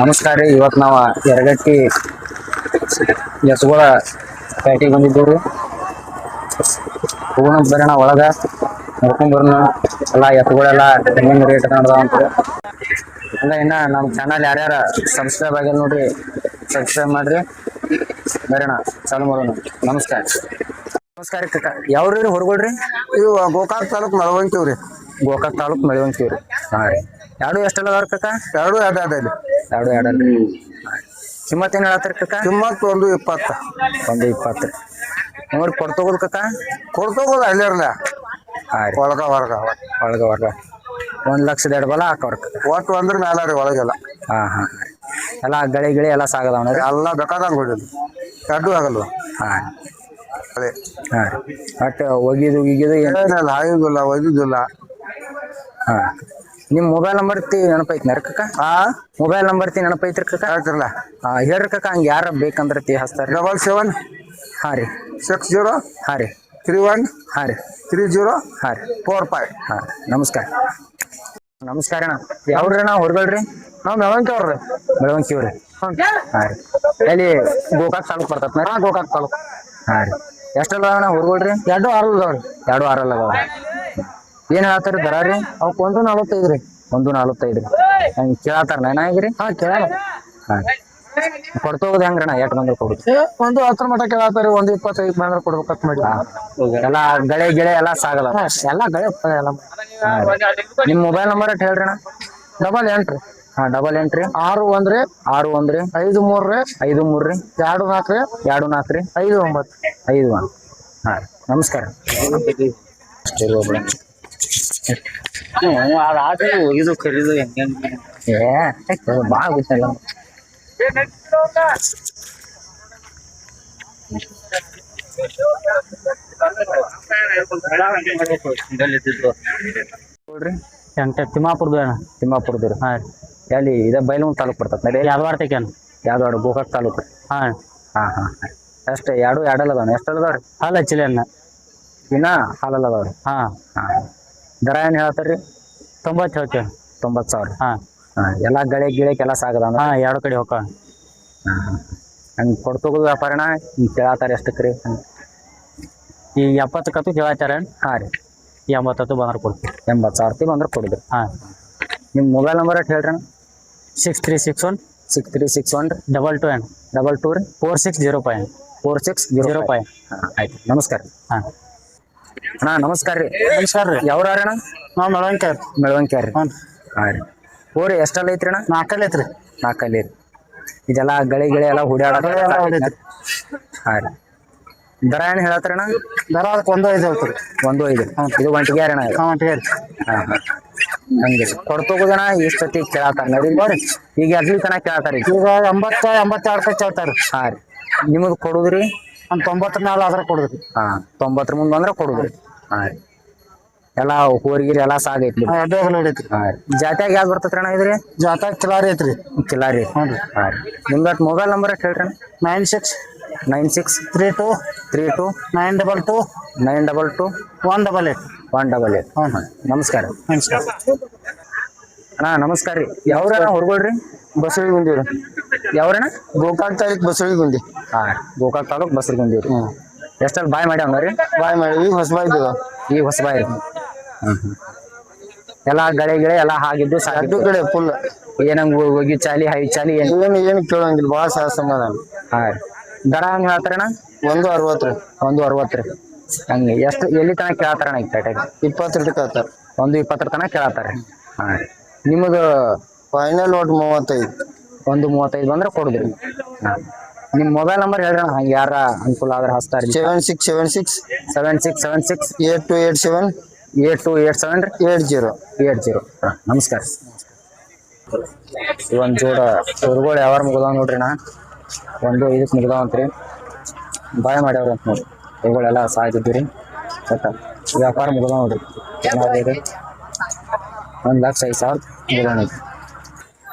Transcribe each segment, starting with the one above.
ನಮಸ್ಕಾರ ರೀ. ಇವತ್ತು ನಾವು ಯರಗಟ್ಟಿ ಎತ್ತುಗಳ ಪೇಟೆಗೆ ಬಂದಿದ್ದೀವಿ. ಹೋಗೋಣ ಬರೋಣ ಒಳಗ ನೋಡ್ಕೊಂಡ್ ಬರೋಣ. ಎಲ್ಲ ಎತ್ತುಗಳೆಲ್ಲ ಹೆಂಗ್ ರೇಟ್ ನಡೆದಾವ ಅಂತ ಎಲ್ಲ. ಇನ್ನ ನಮ್ಮ ಚಾನಲ್ ಯಾರ್ಯಾರ ಸಬ್ಸ್ಕ್ರೈಬ್ ಆಗಿಲ್ಲ ನೋಡ್ರಿ, ಸಬ್ಸ್ಕ್ರೈಬ್ ಮಾಡ್ರಿ. ಬರೋಣ ಚಾಲು ಮಾಡೋಣ. ನಮಸ್ಕಾರ. ನಮಸ್ಕಾರ ಕಕ್ಕ. ಯಾವ್ರಿ ಹೊರಗಳ್ರಿ? ಇವು ಗೋಕಾಕ್ ತಾಲೂಕ್ ಮಳವಂತಿವ್ರಿ. ಗೋಕಾಕ್ ತಾಲೂಕ್ ಮಳವಂತಿವ್ರಿ. ಹಾ ರೀ. ಎರಡು ಎಷ್ಟೆಲ್ಲ ಅದಾವ್ರಿ ಕಕ್ಕ? ಎರಡು ಅದ ಎರಡು ಎರಡಲ್ರಿ. ಕಿಮ್ಮತ್ ಏನ್ ಹೇಳತ್ತೀರಿ ಕಕ್ಕ? ಕಿಮ್ಮತ್ 120. 120. ನೋಡಿ ಕೊಡ್ತೋಗೋದು ಕಕ್ಕ? ಕೊಡ್ತೋಗೋದು ಅಲ್ಲಿರ್ಲ ಹಾ ರೀ. ಒಳಗ ಹೊರಗ ಒಳಗ 1,02,000 ಬಲ ಹಾಕವ್ರ ಒಟ್ಟು ಅಂದ್ರ ಮ್ಯಾಲ ರೀ ಒಳಗೆಲ್ಲ. ಹಾ ಹಾ. ಎಲ್ಲ ಗಿಳಿ ಎಲ್ಲ ಸಾಗದವನ ಎಲ್ಲ ಬೇಕಾದಂಗ ಹೊಡಿದ್ರಿ, ಅಡ್ಡು ಆಗಲ್ವ. ಹಾ ಅದೇ ಹಾ ರೀ. ಬಟ್ ಒಗಿದು ಏನಿಲ್ಲ, ಹಾಯುದಿಲ್ಲ ಒಯ್ದುದಿಲ್ಲ. ಹಾ. ನಿಮ್ ಮೊಬೈಲ್ ನಂಬರ್ ನೆನಪೈತಿ ಕಕ್ಕ? ಮೊಬೈಲ್ ನಂಬರ್ ನೆನಪೈತ್ರಿ ಕಕ್ಕ? ಹೇಳ್ತಿರಲ್ಲ. ಹೇಳ್ರಿ ಕಕ್ಕ. ಹಂಗ ಯಾರ ಬೇಕಂದ್ರ ಹಚ್ತಾರ. 77 ಹಾ ರೀ 60 ಹಾ ರೀ 31 ಹಾ ರೀ 30 ಹಾ ರೀ 45. ಹಾ. ನಮಸ್ಕಾರ. ನಮಸ್ಕಾರ ಅಣ್ಣ. ಯಾವ್ರಿ ಅಣ್ಣ? ಹೊರಗಳ್ರಿ. ನಾವ್ ಮೆಳವಂತಿವ್ರಿ. ಬೆಳವಂಕಿವ್ರಿ. ಹಾ ರೀ. ಎಲ್ಲಿ ಗೋಕಾಕ್ ತಾಲೂಕ್ ಬರ್ತತ್? ಗೋಕಾಕ್ ತಾಲೂಕ್. ಹಾ ರೀ. ಎಷ್ಟಲ್ಲ ಅಣ್ಣ ಹೊರಗಳ್ರಿ? 2 6 ಅದಾವ್ರಿ. 2 6 ಅದಾವ. ಏನ್ ಹೇಳ್ತಾರ ದರ ರೀ? ಅವಕ್ 145 ರೀ. 145 ರೀ. ಹಂಗ ಕೇಳತ್ತಾರ ನೆನಾಗಿರಿ? ಹಾ ಕೇಳ. ಹಾ. ಕೊಡ್ತೋಗೋದು ಹೆಂಗ್ರಣ್ಣ? ಎಟ್ ಬಂದ್ರೆ ಕೊಡುದು? 110 ಮಟ ಕೇಳತ್ತಾರಿ. 125 ಬಂದ್ರ ಕೊಡ್ಬೇಕಂತ ಮಾಡಿ. ಎಲ್ಲ ಗಿಳೆ ಎಲ್ಲ ಸಾಗಲ್ಲ. ಎಲ್ಲ ಗಳೆ ಎಲ್ಲ. ನಿಮ್ ಮೊಬೈಲ್ ನಂಬರ್ ಅಟ್ ಹೇಳ್ರಿ ಅಣ್ಣ. 88 ಹಾ. 88 61 61 53 53 24 24 59 51. ಹಾ. ನಮಸ್ಕಾರ. ಹೋಗಿದ್ದು ಖರೀದು ಹೆಂಗ ಬಾಳ ಗೊತ್ತಲ್ಲ. ನೋಡ್ರಿ ತಿಮ್ಮಾಪುರದು ಅಣ್ಣ. ತಿಮ್ಮಾಪುರದವ್ರು. ಹಾ. ಎಲ್ಲಿ ಇದ ಬೈಲೂನ್ ತಾಲೂಕ್ ಬರ್ತತ್ ನಡಿ. ಯಾದವಾಡ ತೆಕ್ಯಾನ. ಯಾವ್ದಾಡು ಗೋಕಾಕ್ ತಾಲೂಕ್. ಹಾ ಹಾ ಹಾ. ಅಷ್ಟ ಎರಡಲ್ಲ ಅದಾವ. ಎಷ್ಟಲ್ಲ ಅದಾವ್ರಿ? ಹಾಲು ಹಚ್ಚಿಲ್ಲ ಅಣ್ಣ. ಇನ್ನ ಹಾಲಲ್ಲ ಅದಾವ್ರಿ. ಹಾ. ಹಾ. ದರ ಏನ್ ಹೇಳ್ತಾರ್ರಿ? 90 ಹೇಳ್ತೇವೆ. 90,000. ಹಾ. ಹಾ. ಎಲ್ಲಾ ಗಿಳೆ ಕೆಲಸ ಆಗದ. ಹಾ. ಎರಡು ಕಡೆ ಹೋಗ. ಹಂಗ ಕೊಡ್ತೋಗೋದು ವ್ಯಾಪಾರಣ ಕೇಳತ್ತಾರ ಎಷ್ಟಕ್ರಿ? ಈ 70 ಕತ್ತು ಕೇಳತ್ತಾರ. ಹಾ ರೀ. 80 ಬಂದ್ರೆ ಕೊಡ್ತೀವಿ. 80,000 ಬಂದ್ರೆ ಕೊಡುದ್ರಿ. ಹಾ. ನಿಮ್ ಮೊಬೈಲ್ ನಂಬರ್ ಅಟ್ ಹೇಳ್ರಿ. 6361 6361 22 22 ರೀ 4605 4605. ಆಯ್ತು. ನಮಸ್ಕಾರ. ಹಾ. ಅಣ್ಣ ನಮಸ್ಕಾರ ರೀ. ನಮಸ್ಕಾರ ರೀ. ಯಾವ್ರ ಅಣ್ಣ? ನಾವ್ ಮೆಳವಂಕ್ಯಾರ. ಮೆಳವಂಕ್ಯಾರ ರೀ. ಹ್ಞೂ. ಹಾ ರೀ. ಹೋರಿ ಎಷ್ಟಲ್ಲ ಐತ್ರಿ ಅಣ್ಣ? 4 ಐತ್ರಿ. 4 ರೀ. ಇದೆಲ್ಲ ಗಿಳೆ ಎಲ್ಲ ಹುಡ್ಯಾಡ. ಹಾ ರೀ. ದರ ಏನ್ ಹೇಳತ್ತಾರ ಅಣ್ಣ? ದರ ಅದಕ್ಕೆ 1.5 ಹೇಳ್ತೀರಿ. 1.5. ಇದು ಒಂಟಿಗೆ ಅಣ್ಣ? ಹಾ ಒಂಟಿಗೆ ರೀ. ಹಾ ಹಾ. ಹಂಗೆ ಕೊಡ್ತೋಗೋದಣ ಎಷ್ಟೊತ್ತಿ ಕೇಳತ್ತಾರ ನೋಡಿ. ನೋಡಿ ಈಗ ಎಲ್ಲಿ ತನ ಕೇಳತ್ತಾರ? ಈಗ 80 82 ಕಚ್ಚ ಹೇಳ್ತಾರ. ಹಾ ರೀ. ನಿಮಗ್ ಕೊಡುದ್ರಿ? ಒಂದು 90 ಮ್ಯಾಲ ಆದ್ರ ಕೊಡುದ್ರಿ. ಹಾ. 90 ಮುಂದ್ ಬಂದ್ರ ಕೊಡುದ್ರಿ. ಹಾ ರೀ. ಎಲ್ಲಾ ಹೋರಿಗಿರಿ ಎಲ್ಲಾ ಸಾಗೈತ್ರಿ. ಅಡ್ಡು ಹೊಡಿತ್ರಿ. ಹಾ ರೀ. ಜಾತ್ಯಾಗ ಯಾವ್ದು ಬರ್ತೈತ್ರಿ ಅಣ್ಣ ಇದ್ರಿ? ಜಾತಾಗ ಕಿಲಾರಿ ಐತ್ರಿ. ಕಿಲಾರಿ. ಹ್ಞೂ ರೀ. ಹಾ ರೀ. ನಿಮ್ದಟ್ ಮೊಬೈಲ್ ನಂಬರ್ ಅಟ್ ಹೇಳ್ರಿ ಅಣ್ಣ. 96 96 32 32 922 922 188. 188. ಹ್ಞೂ. ನಮಸ್ಕಾರ. ನಮಸ್ಕಾರ. ಅಣ್ಣ ನಮಸ್ಕಾರ ರೀ. ಯಾವ್ರಣ್ಣ ಹೊರಗಳ್ರಿ? ಬಸವಳಿಗುಂದಿ ರೀ. ಯಾವ್ರಣ್ಣ? ಗೋಕಾಕ್ ತಾಲೂಕ್ ಬಸವಳಿಗುಂದಿ. ಹಾ. ಗೋಕಾಕ್ ತಾಲೂಕ್ ಬಸರಗುಂದಿ ರೀ. ಎಷ್ಟಲ್ಲಿ ಬಾಯ್ ಮಾಡ್ಯಾವ ರೀ? ಬಾಯ್ ಮಾಡಿ ಈಗ ಹೊಸಬಾಯ್ ಇದ್ದದ. ಈಗ ಹೊಸಬಾಯ್ ರೀ. ಎಲ್ಲಾ ಗಿಳೆ ಎಲ್ಲ ಹಾಗಿದ್ದು ಅಡ್ಡು ಕಡೆ ಫುಲ್ ಏನಂಗ ಹೋಗಿ ಚಾಲಿ ಹೈ ಚಾಲಿ ಏನು ಕೇಳಂಗಿಲ್ಲ. ಭಾಳ ಸಮಾಧಾನ. ಹಾ ರೀ. ದರ ಹೆಂಗ್ ಹೇಳ್ತಾರಣ್ಣ? 160 ರೀ. 160 ರೀ. ಹಂಗೆ ಎಷ್ಟು ಎಲ್ಲಿ ತನಕ ಕೇಳತ್ತಾರಣ್ಣ ಈಗ ಪೇಟೆಗೆ? 20 ಹೇಳ್ತಾರ. 120 ತನಕ ಕೇಳತ್ತಾರ. ಹಾ ರೀ. ನಿಮ್ಮದು ಫೈನಲ್ ಒಟ್ಟು 35. 135 ಬಂದ್ರೆ ಕೊಡುದ್ರಿ. ಹಾ. ನಿಮ್ ಮೊಬೈಲ್ ನಂಬರ್ ಹೇಳ್ರಿ ಹಂಗ ಯಾರ ಅನುಕೂಲ ಆದ್ರೆ ಹಚ್ತಾರ. 7676 7676 8287 8287 80. 80. ನಮಸ್ಕಾರ. ಒಂದ್ ಜೋಡ ಹೊರಗಳು ಯಾವಾರ ಮುಗ್ದಾವ ನೋಡ್ರಿ ನಾ. 1.5 ಮುಗ್ದಾವಂತ್ರಿ. ಬಾಯ್ ಮಾಡ್ಯಾವ್ರ ಅಂತ ನೋಡ್ರಿ. ಇವುಗಳೆಲ್ಲ ಸಾಗಿದ್ದೀರಿ. ವ್ಯಾಪಾರ ಮುಗ್ದಾವ ನೋಡ್ರಿ. ಚೆನ್ನಾಗಿದೆ. 1,05,000 ಮುಗ್ದಾವ ನೋಡ್ರಿ.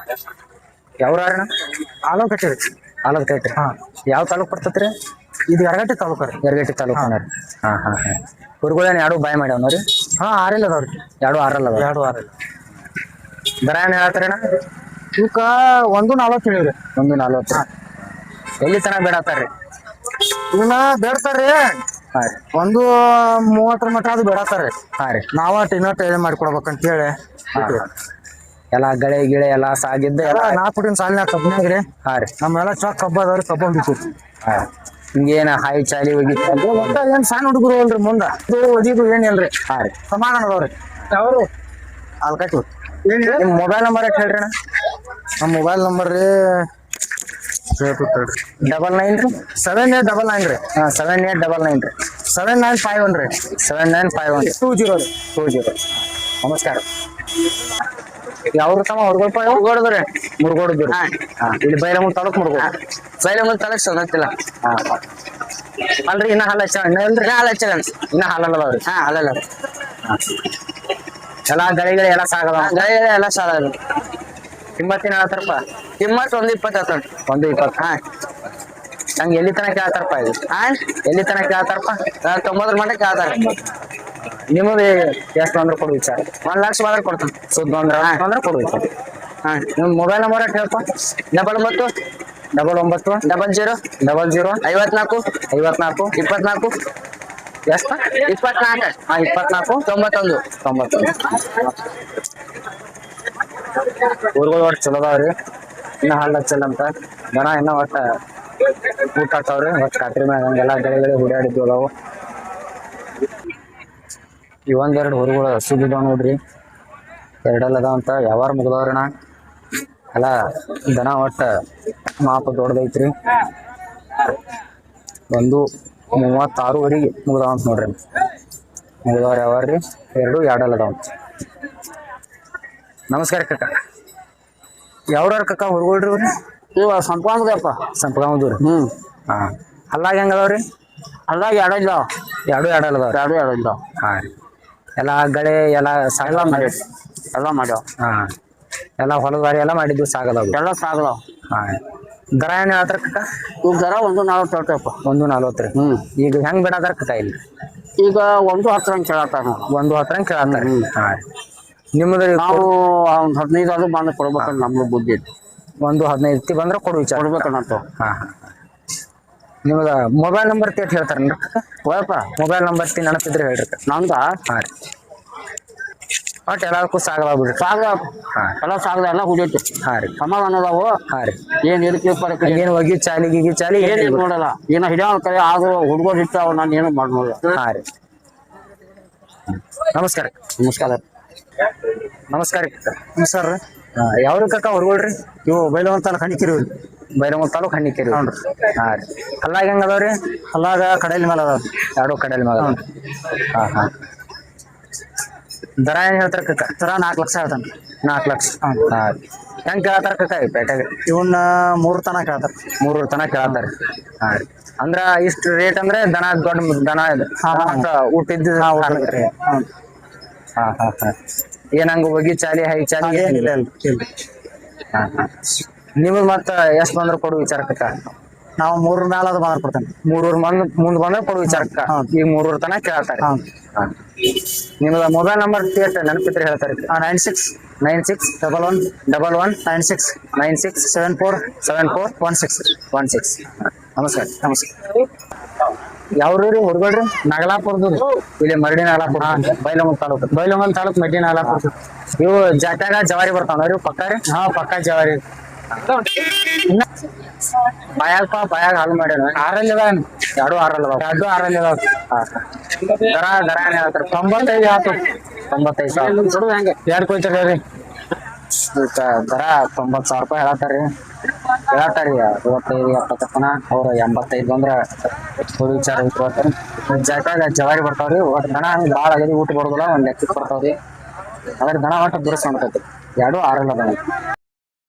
ಯಾವ್ರಣ್ಣ? ಆಲೂಕಟ್ಟಿ ರೀ. ಆಲದ ಕಟ್ರಿ. ಹಾ. ಯಾವ ತಾಲೂಕ್ ಬರ್ತತ್ರಿ? ಇದು ಯರಗಟ್ಟಿ ತಾಲೂಕು ರೀ. ಯರಗಟ್ಟಿ ತಾಲೂಕ್. ಹಾ ಹಾ ಹಾ. ಹುರ್ಗಳೇನ್ ಎರಡು ಬಾಯ್ ಮಾಡ್ಯಾವನವ್ರಿ? ಹಾ 6 ಅದಾವ್ರಿ. 2 6 ಅದಾವ. 2 6. ದರ ಏನ್ ಹೇಳ್ತಾರಣ್ಣ? ಇವಕ್ಕ 1.40 ಹೇಳಿವ್ರಿ. 1.40. ಎಲ್ಲಿ ತನಕ ಬೇಡತ್ತಾರ್ರಿ? ಇವನ್ನ ಬೇಡ್ತಾರ್ರಿ. ಹಾ ರೀ. 1.30 ಮಟ ಅದು ಬೇಡತ್ತಾರ್ರಿ. ಹಾ ರೀ. ನಾವ ಇನ್ನೊಟ್ಟು ಹೇಳಿ ಮಾಡ್ಕೊಡ್ಬೇಕಂತ ಹೇಳಿ ಎಲ್ಲ ಗಳೆ ಗಿಳೆ ಎಲ್ಲ ಸಾಗಿದ್ದ ಎಲ್ಲ 4 ಫುಟಿನ ಸಾಲಿನ ಕಬ್ಬನ್ಯಾಗ್ರಿ. ಹಾ ರೀ. ನಮ್ಮೆಲ್ಲ ಚೊಕ್ ಕಬ್ಬ ಅದಾವ್ರಿ, ಕಬ್ಬ ಹೊಡಿತೀವಿ. ಹಾ ಹಿಂಗೇನ ಹಾಯಿ ಚಾಲಿ ಹೋಗಿತ್ತು ಒಟ್ಟ ಏನ್ ಸಣ್ಣ ಹುಡುಗರು ಅಲ್ರಿ ಮುಂದ ಇದು ಒದಿದು ಏನಿಲ್ರಿ. ಹಾ ರೀ. ಸಮಾಧಾನ ಅದಾವ್ರಿ. ಯಾವ್ರು ಅಲ್ಕಾಯ್ತು. ನಿಮ್ ಮೊಬೈಲ್ ನಂಬರ್ ಎಷ್ಟು ಹೇಳ್ರಿ ಅಣ್ಣ? ನಮ್ಮ ಮೊಬೈಲ್ ನಂಬರ್ ರೀ 99 ರೀ 7899 ರೀ 7899 ರೀ 7951 ರೀ 7951 20 20. ನಮಸ್ಕಾರ. ಯಾವ್ರು ತಮ್ಮ ಹುಡುಗಡ್ರಿ ಮುರುಗೋಡದ್ರಿ. ಇಲ್ಲಿ ಬೈಲಮೂರು ತಾಲೂಕ್ ಮುರುಗೋಡು. ಬೈಲಮೂರು ತಾಲೂಕ್ ಸೊಗತ್ತಿಲ್ಲ. ಹಾ ಅಲ್ರಿ ಇನ್ನ ಹಾಲು ಹಚ್ಚ ಇನ್ನ ಇಲ್ರಿ? ಹಾಲು ಹಚ್ಚಲ್ಲ. ಇನ್ನ ಹಾಲಲ್ಲದಾವ್ರಿ? ಹಾ ಅಲ್ಲಲ್ಲ. ಎಲ್ಲಾ ಗಳಿಗಳು ಎಲ್ಲ ಸಾಗದ? ಗಳೆ ಎಲ್ಲ ಸಾಲ. ಕಿಮ್ಮತ್ತಿನ ಹೇಳ್ತಾರಪ್ಪ? ಕಿಮ್ಮತ್ 1.20 1.20. ಹಾ ನಂಗೆ ಎಲ್ಲಿ ತನಕ ಕೇಳ್ತಾರಪ್ಪ ಇದು? ಹಾ ಎಲ್ಲಿ ತನಕ ಕೇಳ್ತಾರಪ್ಪ? 90 ಮಟ್ಟ ಕೇಳ್ತಾರೆ. ನಿಮಗೆ ಎಷ್ಟು ಅಂದ್ರೆ ಕೊಡು ವಿಚಾರ? 1 ಲಕ್ಷ ಬಂದ್ರೆ ಕೊಡ್ತಾನೆ. ಸುದ್ದ ಅಂದ್ರೆ ಕೊಡು ವಿಚಾರ. ಹಾ ನಿಮ್ ಮೊಬೈಲ್ ನಂಬರ್ ಹೇಳ್ಪ? 99 99 00 54 54 24 ಎಷ್ಟು? 24 ಹಾ 24 91 ಊರುಗಳು ಒಟ್ಟು ಚಲೋ ಅದಾವ್ರಿ. ಇನ್ನ ಹಾಲು ಹಚ್ಚಲ್ಲ ಅಂತ ದನ ಇನ್ನ ಒಟ್ಟ ಊಟ ಹಾಕ್ತಾವ್ರಿ. ಒಟ್ಟು ಖಾತ್ರಿ ಮ್ಯಾಗ ಹಂಗೆಲ್ಲ ಗಳೆ ಹುಡ್ಯಾಡಿದ್ವು ಅದಾವು. ಇವೊಂದೆರಡು ಊರುಗಳು ಹಸುಗಿದಾವ್ ನೋಡ್ರಿ. ಎರಡೆಲ್ಲ ಅದಾವ ಅಂತ ಯಾವಾರ ಮುಗ್ದವ್ರಣ ಎಲ್ಲ ದನ ಒಟ್ಟ ಮಾಪ ದೊಡ್ಡದೈತ್ರಿ. 1:36ವರೆಗೆ ಮುಗ್ದಾವ ಅಂತ ನೋಡ್ರಿ. ಮುಗ್ದವ್ರ ಯಾವಾರ್ರಿ? ಎರಡಲ್ಲ ಅದಾವ. ನಮಸ್ಕಾರ ಕಕ್ಕ. ಯಾವ್ರ ಕಕ್ಕ ಹುಡುಗಳ್ರಿ ಅವ್ರಿ? ಇವ ಸಂಪಾದಪ್ಪ ಸಂಪಗಾಮದೂರಿ. ಹಾ ಹಲ್ಲಾಗ ಹೆಂಗ ಅದಾವ್ರಿ? ಅಲ್ಲಾಗ ಎರಡು ಇದ್ದಾವ. ಎರಡಲ್ಲ ಅದಾವ. ಎರಡು ಇದ್ದಾವ. ಹಾ ರೀ. ಎಲ್ಲ ಗಳೆ ಎಲ್ಲ ಎಲ್ಲ ಮಾಡ್ಯಾವ. ಎಲ್ಲ ಮಾಡ್ಯಾವ. ಹಾ ಎಲ್ಲ ಹೊಲದಾರಿ ಎಲ್ಲ ಮಾಡಿದ್ವಿ ಸಾಗದಾವ. ಎಲ್ಲ ಸಾಗದಾವ. ಹಾ ದರ ಏನ್ ಹೇಳ್ತಾರ ಕಕ್ಕ? ಇವ್ ದರ 1.40 ಅಪ್ಪ. 1.40 ರೀ. ಈಗ ಹೆಂಗ್ ಬಿಡತಾರ ಕಕ್ಕ ಇಲ್ಲಿ? ಈಗ 1.10 ಅಂತ ಕೇಳತ್ತಾರ. 1.10 ಕೇಳತ್ತಾರ. ಹಾ ರೀ. ನಿಮ್ಮದು ನಾವು 15 ಅದು ಬಂದು ಕೊಡ್ಬೇಕಂತ ನಮ್ಗೆ ಬುದ್ಧಿ ಐತಿ. 1.15 ಬಂದ್ರೆ ಕೊಡು ವಿಚಾರ ಕೊಡ್ಬೇಕನ್ನತ್ತ. ಹಾ ಹಾ. ನಿಮ್ದ ಮೊಬೈಲ್ ನಂಬರ್ ತೇಟ್ ಹೇಳ್ತಾರನ್ರಿ? ಹೋಯಪ್ಪ ಮೊಬೈಲ್ ನಂಬರ್ ನೆನಪಿದ್ರೆ ಹೇಳ್ರಿ. ನಂದ ಹಾ ರೀ. ಒಟ್ಟು ಎಲ್ಲದಕ್ಕೂ ಸಾಗದ ಬಿಡ್ರಿ. ಸಾಗದ. ಹಾ ಎಲ್ಲ ಸಾಗದ ಎಲ್ಲ ಹುಡಿಯೈತಿ. ಹಾ ರೀ. ಸಮಾಧಾನ ಅದಾವು. ಹಾ ರೀ. ಏನ್ ಇದಕ್ಕೆ ಪರಕ್ಕೆ ಏನು ಒಗಿ ಚಾಲಿ ಏನೇನು ನೋಡಲ್ಲ. ಏನ ಹಿಡಿಯೋ ಕೈ ಆದ್ರೂ ಹುಡುಗರು ಇರ್ತಾವ. ನಾನು ಏನು ಮಾಡಿ ನೋಡಲ್ಲ. ಹಾ ರೀ. ನಮಸ್ಕಾರ. ನಮಸ್ಕಾರ. ನಮಸ್ಕಾರ ಸರ್ ಯಾವ್ದು ಕಕ್ಕ ಹುಡುಗಳ್ರಿ? ಇವು ಬೈಲಮೂರು ತಾಲೂಕ್ ಹಣಿಕಿರಿ. ಬೈಲಮೂರು ತಾಲೂಕ್ ಹಣ್ಣಿಕೇರಿ. ಹಾ ರೀ. ಹಲ್ಲಾಗ ಹೆಂಗ ಅದಾವ್ರಿ? ಹಲ್ಲಾಗ ಕಡೆಯಲ್ಲಿ ಮೇಲೆ ಅದಾವ. ಎರಡು ಕಡೆಯಲ್ಲಿ ಮಗ. ಹಾ ಹಾ. ದರ ಏನ್ ಹೇಳ್ತಾರ ಕಕ್ಕ? ದರ 4 ಲಕ್ಷ ಹೇಳ್ತಾನೆ. 4 ಲಕ್ಷ. ಹಾ ರೀ. ಹೆಂಗ್ ಕೇಳತ್ತಾರ ಕಕ್ಕ ಈ ಪೇಟೆಗೆ? ಇವನ್ನ 3 ತನಕ ಹೇಳ್ತಾರ. 3 ತನಕ ಕೇಳತ್ತಾರ. ಹಾ ರೀ. ಅಂದ್ರ ಇಷ್ಟು ರೇಟ್ ಅಂದ್ರೆ ದನ ದೊಡ್ಡ ದನ ಇದೆ. ಊಟಿದ್ದು. ಹಾ ಹಾ ಹಾ. ಏನಂಗ ಹೋಗಿ ಚಾಲಿ ಹೈ ಚಾಲಿ ಏನಿಲ್ಲ. ಹಾ ಹಾ. ನಿಮಗ್ ಮತ್ತ ಎಷ್ಟ್ ಬಂದ್ರ ಕೊಡು ವಿಚಾರಕ್ಕ? ನಾವು 3 ಮೇಲೆ ಅದು ಬಂದ್ರೆ ಕೊಡ್ತೇನೆ. 3 ಮುಂದ್ ಬಂದ್ರೆ ಕೊಡು ವಿಚಾರಕ್ಕ. ಈಗ 3 ತನಕ ಕೇಳ್ತಾರೆ. ನಿಮ್ದ ಮೊಬೈಲ್ ನಂಬರ್ ನೆನಪಿದ್ರೆ ಹೇಳ್ತಾರೆ? 96 96 11 11 96 96 74 74 16. ನಮಸ್ಕಾರ. ನಮಸ್ಕಾರ. ಯಾವ್ರಿ ಹುಡುಗಳ್ರಿ? ನಾಗಲಾಪುರದ್ದು ಇಲ್ಲಿ ಮರಡಿ ನಾಗಲಾಪುರ. ಬೈಲಮೂರು ತಾಲೂಕು. ಬೈಲಮೂರು ತಾಲೂಕ್ ಮಡ್ಡಿ ನಾಗಲಾಪುರ. ಇವು ಜಾತ್ಯಾಗ ಜವಾರಿ ಬರ್ತಾವ ಇವು ಪಕ್ಕ ರೀ? ಹಾ ಪಕ್ಕ ಜವಾರಿ. ಬಾಯಾಗ ಹಾಲು ಮಾಡ್ಯಾನ. 6 ಅದಾವ. 2 6 ಅದಾವ. 2 6 ಅದಾವ. ದರ ಏನ್ ಹೇಳ್ತಾರ? 95 ಆತು. 95 ಸಾವಿರ. ಹೆಂಗ ಎರಡು ಕೊಯ್ತಾರ್ರಿ? ದರ 90,000 ರೂಪಾಯಿ ಹೇಳತ್ತಾರ್ರಿ. ಹೇಳತ್ತಾರಿ 65 70 ತನ. ಅವ್ರ 85 ಬಂದ್ರ ಕೊಡು ವಿಚಾರ ಇಟ್ಕೊಳ್ತಾರ. ಜಾತ್ಯಾಗ ಜವಾರಿ ಬರ್ತಾವ್ರಿ. ಒಟ್ಟು ದನ ಹಂಗ ಭಾಳ ಆಗದಿ ಊಟ ಬರೋದಿಲ್ಲ. ಒಂದ್ ಲೆಕ್ಕಕ್ಕೆ ಬರ್ತಾವ್ರಿ. ಅದ್ರ ದನ ಒಟ್ಟು ದುರಸ್ ಮಾಡ್ತೈತಿ. 2 6 ಅದಾವ.